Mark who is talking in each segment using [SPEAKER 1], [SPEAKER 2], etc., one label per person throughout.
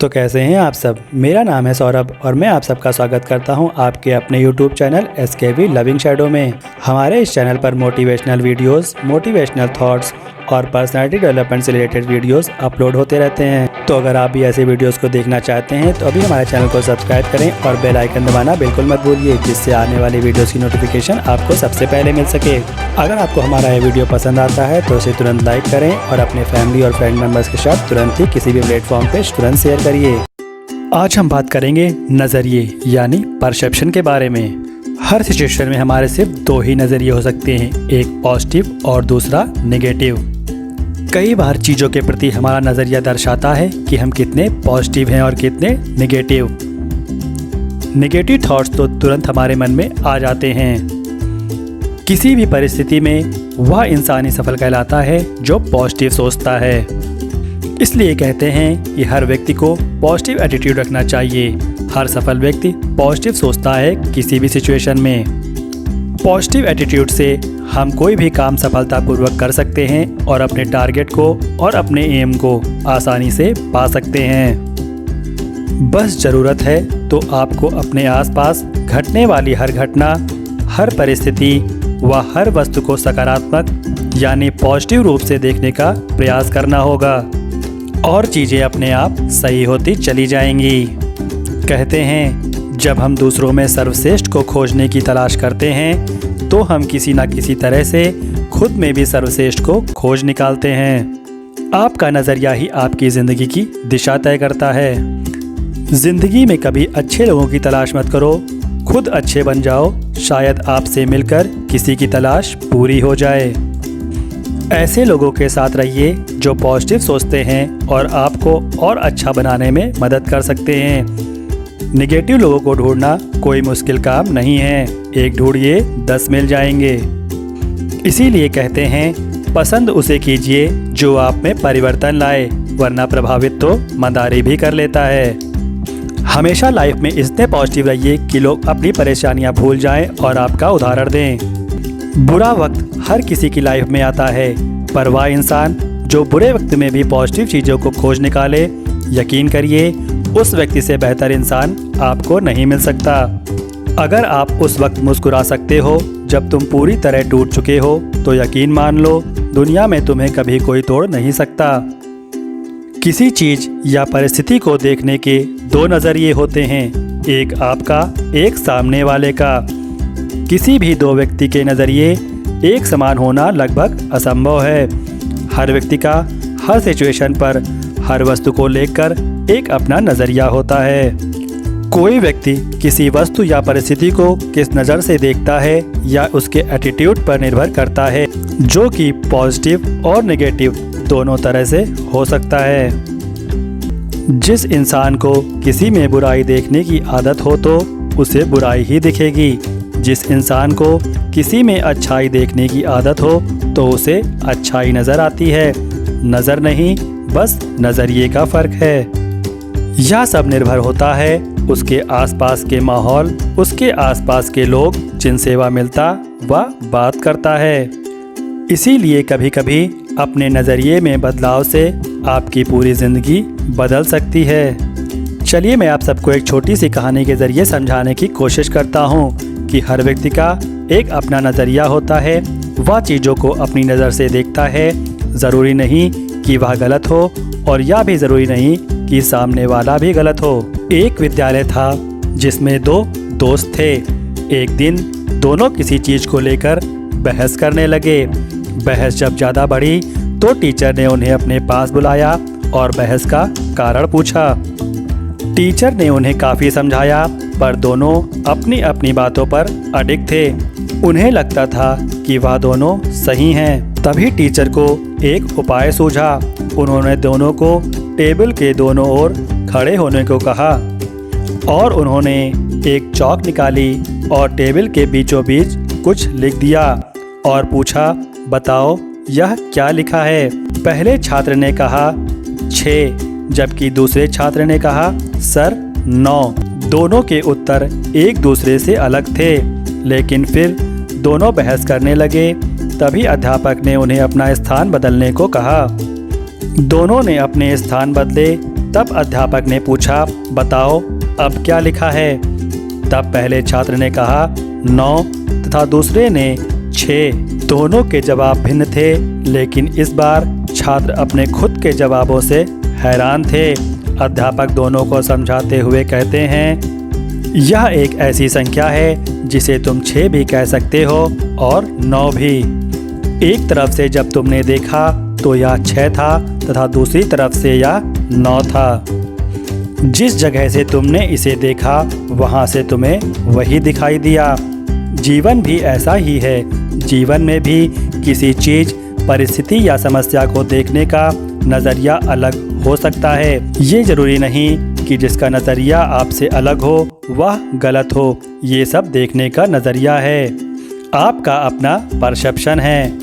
[SPEAKER 1] तो कैसे हैं आप सब। मेरा नाम है सौरभ और मैं आप सबका स्वागत करता हूं आपके अपने YouTube channel SKV loving shadow में। हमारे इस चैनल पर मोटिवेशनल वीडियोस, मोटिवेशनल थॉट्स और पर्सनालिटी डेवलपमेंट से रिलेटेड वीडियोस अपलोड होते रहते हैं। तो अगर आप भी ऐसे वीडियोस को देखना चाहते हैं तो अभी हमारे चैनल को सब्सक्राइब करें और बेल आइकन दबाना बिल्कुल मत भूलिए, जिससे आने वाली वीडियोस की नोटिफिकेशन आपको सबसे पहले मिल सके। अगर आपको हमारा ये वीडियो पसंद आता है तो इसे तुरंत लाइक करें और अपने फैमिली और फ्रेंड मेंबर्स के साथ तुरंत ही किसी भी प्लेटफॉर्म पे तुरंत शेयर करिए। आज हम बात करेंगे नज़रिए यानी परसेप्शन के बारे में। हर सिचुएशन में हमारे सिर्फ दो ही नज़रिए हो सकते हैं, एक पॉजिटिव और दूसरा नेगेटिव। कई बार चीज़ों के प्रति हमारा नज़रिया दर्शाता है कि हम कितने पॉजिटिव हैं और कितने नेगेटिव। नेगेटिव थॉट्स तो तुरंत हमारे मन में आ जाते हैं। किसी भी परिस्थिति में वह इंसान ही सफल कहलाता है जो पॉजिटिव सोचता है। इसलिए कहते हैं कि हर व्यक्ति को पॉजिटिव एटीट्यूड रखना चाहिए। हर सफल व्यक्ति पॉजिटिव सोचता है किसी भी सिचुएशन में। पॉजिटिव एटीट्यूड से हम कोई भी काम सफलतापूर्वक कर सकते हैं और अपने टारगेट को और अपने एम को आसानी से पा सकते हैं। बस ज़रूरत है तो आपको अपने आसपास घटने वाली हर घटना, हर परिस्थिति व हर वस्तु को सकारात्मक यानी पॉजिटिव रूप से देखने का प्रयास करना होगा और चीज़ें अपने आप सही होती चली जाएंगी। कहते हैं जब हम दूसरों में सर्वश्रेष्ठ को खोजने की तलाश करते हैं तो हम किसी न किसी तरह से खुद में भी सर्वश्रेष्ठ को खोज निकालते हैं। आपका नज़रिया ही आपकी ज़िंदगी की दिशा तय करता है। ज़िंदगी में कभी अच्छे लोगों की तलाश मत करो, खुद अच्छे बन जाओ, शायद आपसे मिलकर किसी की तलाश पूरी हो जाए। ऐसे लोगों के साथ रहिए जो पॉजिटिव सोचते हैं और आपको और अच्छा बनाने में मदद कर सकते हैं। नेगेटिव लोगों को ढूंढना कोई मुश्किल काम नहीं है, एक ढूंढिए 10 मिल जाएंगे। इसीलिए कहते हैं पसंद उसे कीजिए जो आप में परिवर्तन लाए, वरना प्रभावित तो मदारी भी कर लेता है। हमेशा लाइफ में इतने पॉजिटिव रहिए कि लोग अपनी परेशानियां भूल जाएं और आपका उदाहरण दें। बुरा वक्त हर किसी की लाइफ में आता है, पर वह इंसान जो बुरे वक्त में भी पॉजिटिव चीज़ों को खोज निकाले, यकीन करिए उस व्यक्ति से बेहतर इंसान आपको नहीं मिल सकता। अगर आप उस वक्त मुस्कुरा सकते हो जब तुम पूरी तरह टूट चुके हो तो यकीन मान लो दुनिया में तुम्हें कभी कोई तोड़ नहीं सकता। किसी चीज़ या परिस्थिति को देखने के दो नज़रिए होते हैं, एक आपका, एक सामने वाले का। किसी भी दो व्यक्ति के नज़रिए एक समान होना लगभग असंभव है। हर व्यक्ति का हर सिचुएशन पर हर वस्तु को लेकर एक अपना नज़रिया होता है। कोई व्यक्ति किसी वस्तु या परिस्थिति को किस नज़र से देखता है या उसके एटीट्यूड पर निर्भर करता है, जो कि पॉजिटिव और नेगेटिव दोनों तरह से हो सकता है। जिस इंसान को किसी में बुराई देखने की आदत हो तो उसे बुराई ही दिखेगी। जिस इंसान को किसी में अच्छाई देखने की आदत हो तो उसे अच्छाई नज़र आती है। नज़र नहीं, बस नज़रिए का फ़र्क है। यह सब निर्भर होता है उसके आसपास के माहौल, उसके आसपास के लोग जिनसे वह मिलता व बात करता है। इसीलिए कभी कभी अपने नज़रिए में बदलाव से आपकी पूरी ज़िंदगी बदल सकती है। चलिए मैं आप सबको एक छोटी सी कहानी के ज़रिए समझाने की कोशिश करता हूँ कि हर व्यक्ति का एक अपना नज़रिया होता है। वह चीज़ों को अपनी नज़र से देखता है। ज़रूरी नहीं कि वह गलत हो और यह भी ज़रूरी नहीं कि सामने वाला भी गलत हो। एक विद्यालय था जिसमें दो दोस्त थे। एक दिन दोनों किसी चीज़ को लेकर बहस करने लगे। बहस जब ज़्यादा बढ़ी तो टीचर ने उन्हें अपने पास बुलाया और बहस का कारण पूछा। टीचर ने उन्हें काफ़ी समझाया, पर दोनों अपनी अपनी बातों पर अडिग थे। उन्हें लगता था कि वह दोनों सही हैं। तभी टीचर को एक उपाय सूझा। उन्होंने दोनों को टेबल के दोनों ओर खड़े होने को कहा और उन्होंने एक चौक निकाली और टेबल के बीचों बीच कुछ लिख दिया और पूछा, बताओ यह क्या लिखा है। पहले छात्र ने कहा 6, जबकि दूसरे छात्र ने कहा सर 9। दोनों के उत्तर एक दूसरे से अलग थे, लेकिन फिर दोनों बहस करने लगे। तभी अध्यापक ने उन्हें अपना स्थान बदलने को कहा। दोनों ने अपने स्थान बदले तब अध्यापक ने पूछा, बताओ अब क्या लिखा है। तब पहले छात्र ने कहा 9 तथा दूसरे ने 6। दोनों के जवाब भिन्न थे, लेकिन इस बार छात्र अपने खुद के जवाबों से हैरान थे। अध्यापक दोनों को समझाते हुए कहते हैं, यह एक ऐसी संख्या है जिसे तुम 6 भी कह सकते हो और 9 भी। एक तरफ से जब तुमने देखा तो यह 6 था तथा दूसरी तरफ से यह 9 था। जिस जगह से तुमने इसे देखा वहाँ से तुम्हें वही दिखाई दिया। जीवन भी ऐसा ही है। जीवन में भी किसी चीज़, परिस्थिति या समस्या को देखने का नज़रिया अलग हो सकता है। ये ज़रूरी नहीं कि जिसका नज़रिया आपसे अलग हो वह गलत हो। ये सब देखने का नज़रिया है, आपका अपना परसेप्शन है।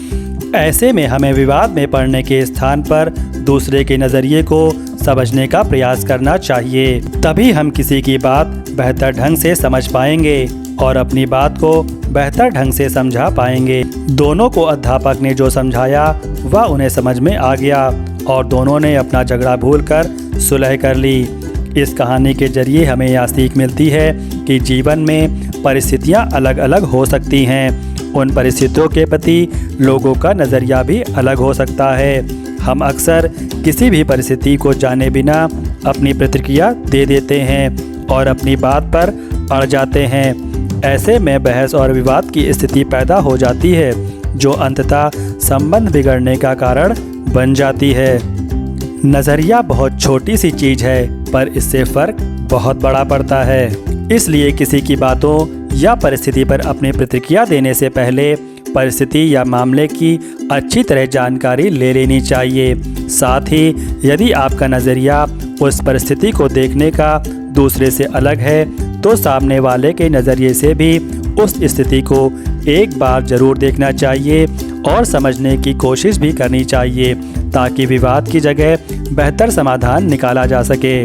[SPEAKER 1] ऐसे में हमें विवाद में पड़ने के स्थान पर दूसरे के नज़रिए को समझने का प्रयास करना चाहिए। तभी हम किसी की बात बेहतर ढंग से समझ पाएंगे और अपनी बात को बेहतर ढंग से समझा पाएंगे। दोनों को अध्यापक ने जो समझाया वह उन्हें समझ में आ गया और दोनों ने अपना झगड़ा भूलकर सुलह कर ली। इस कहानी के जरिए हमें यह सीख मिलती है कि जीवन में परिस्थितियां अलग अलग हो सकती हैं। उन परिस्थितियों के प्रति लोगों का नज़रिया भी अलग हो सकता है। हम अक्सर किसी भी परिस्थिति को जाने बिना अपनी प्रतिक्रिया दे देते हैं और अपनी बात पर अड़ जाते हैं। ऐसे में बहस और विवाद की स्थिति पैदा हो जाती है जो अंततः संबंध बिगड़ने का कारण बन जाती है। नज़रिया बहुत छोटी सी चीज़ है, पर इससे फ़र्क बहुत बड़ा पड़ता है। इसलिए किसी की बातों या परिस्थिति पर अपनी प्रतिक्रिया देने से पहले परिस्थिति या मामले की अच्छी तरह जानकारी ले लेनी चाहिए। साथ ही यदि आपका नज़रिया उस परिस्थिति को देखने का दूसरे से अलग है तो सामने वाले के नज़रिए से भी उस स्थिति को एक बार ज़रूर देखना चाहिए और समझने की कोशिश भी करनी चाहिए ताकि विवाद की जगह बेहतर समाधान निकाला जा सके।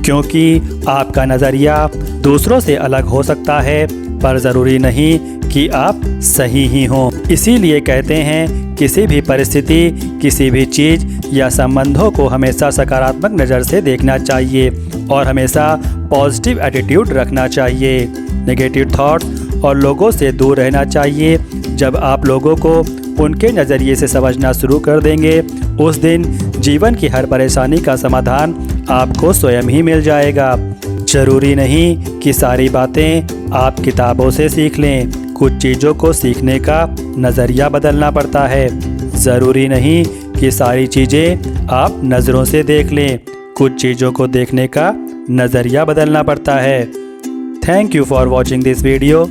[SPEAKER 1] क्योंकि आपका नज़रिया दूसरों से अलग हो सकता है, पर ज़रूरी नहीं कि आप सही ही हों। इसीलिए कहते हैं किसी भी परिस्थिति, किसी भी चीज़ या संबंधों को हमेशा सकारात्मक नज़र से देखना चाहिए और हमेशा पॉजिटिव एटीट्यूड रखना चाहिए। नेगेटिव थॉट्स और लोगों से दूर रहना चाहिए। जब आप लोगों को उनके नज़रिए से समझना शुरू कर देंगे, उस दिन जीवन की हर परेशानी का समाधान आपको स्वयं ही मिल जाएगा। ज़रूरी नहीं कि सारी बातें आप किताबों से सीख लें। कुछ चीज़ों को सीखने का नज़रिया बदलना पड़ता है। ज़रूरी नहीं कि सारी चीज़ें आप नज़रों से देख लें। कुछ चीज़ों को देखने का नज़रिया बदलना पड़ता है। Thank you for watching this video.